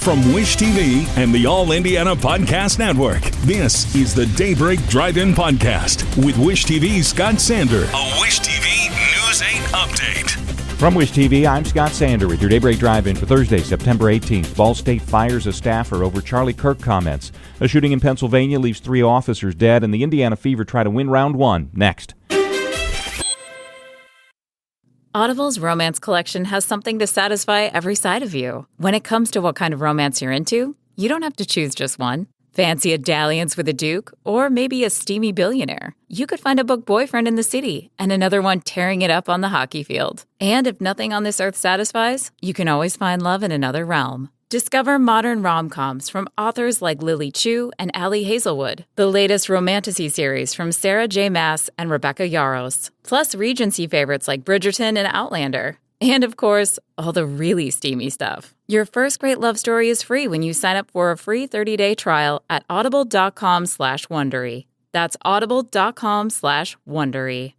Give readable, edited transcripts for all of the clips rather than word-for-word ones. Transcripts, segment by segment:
From Wish TV and the All Indiana Podcast Network, this is the Daybreak Drive-In Podcast with Wish TV's Scott Sander. A Wish TV News 8 update. From Wish TV, I'm Scott Sander with your Daybreak Drive-In for Thursday, September 18th. Ball State fires a staffer over Charlie Kirk comments. A shooting in Pennsylvania leaves 3 officers dead, and the Indiana Fever try to win round 1. Next. Audible's romance collection has something to satisfy every side of you. When it comes to what kind of romance you're into, you don't have to choose just one. Fancy a dalliance with a duke, or maybe a steamy billionaire. You could find a book boyfriend in the city and another one tearing it up on the hockey field. And if nothing on this earth satisfies, you can always find love in another realm. Discover modern rom-coms from authors like Lily Chu and Allie Hazelwood, the latest romantasy series from Sarah J. Maas and Rebecca Yarros, plus Regency favorites like Bridgerton and Outlander. And of course, all the really steamy stuff. Your first great love story is free when you sign up for a free 30-day trial at audible.com/Wondery. That's audible.com/Wondery.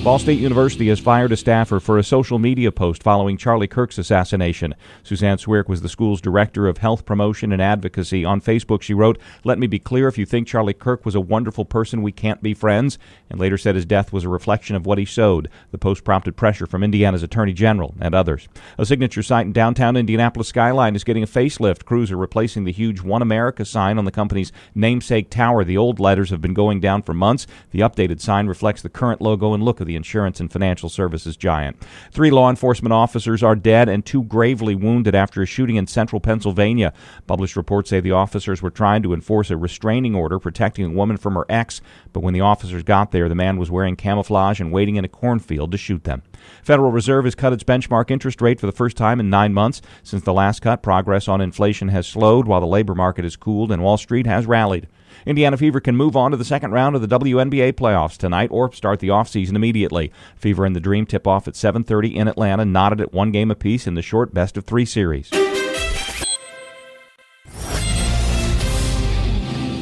Ball State University has fired a staffer for a social media post following Charlie Kirk's assassination. Suzanne Swierk was the school's director of health promotion and advocacy. On Facebook, she wrote, "Let me be clear, if you think Charlie Kirk was a wonderful person, we can't be friends," and later said his death was a reflection of what he sowed. The post prompted pressure from Indiana's Attorney General and others. A signature site in downtown Indianapolis skyline is getting a facelift. Crews are replacing the huge One America sign on the company's namesake tower. The old letters have been going down for months. The updated sign reflects the current logo and look of the insurance and financial services giant. 3 law enforcement officers are dead and 2 gravely wounded after a shooting in central Pennsylvania. Published reports say the officers were trying to enforce a restraining order protecting a woman from her ex, but when the officers got there, the man was wearing camouflage and waiting in a cornfield to shoot them. Federal Reserve has cut its benchmark interest rate for the first time in 9 months. Since the last cut, progress on inflation has slowed while the labor market has cooled and Wall Street has rallied. Indiana Fever can move on to the second round of the WNBA playoffs tonight or start the offseason immediately. Fever and the Dream tip off at 7:30 in Atlanta, knotted at 1 game apiece in the short best-of-3 series.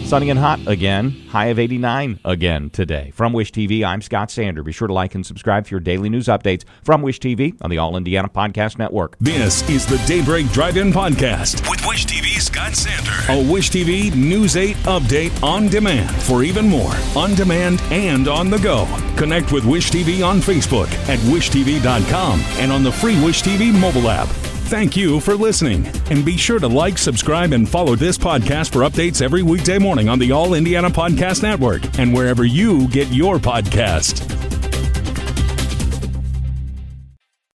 Sunny and hot again. High of 89 again today. From Wish TV, I'm Scott Sander. Be sure to like and subscribe for your daily news updates from Wish TV on the All Indiana Podcast Network. This is the Daybreak Drive-In Podcast with Wish TV's Scott Sander. A Wish TV News 8 update on demand for even more on demand and on the go. Connect with Wish TV on Facebook at wishtv.com and on the free Wish TV mobile app. Thank you for listening, and be sure to like, subscribe, and follow this podcast for updates every weekday morning on the All Indiana Podcast Network and wherever you get your podcast.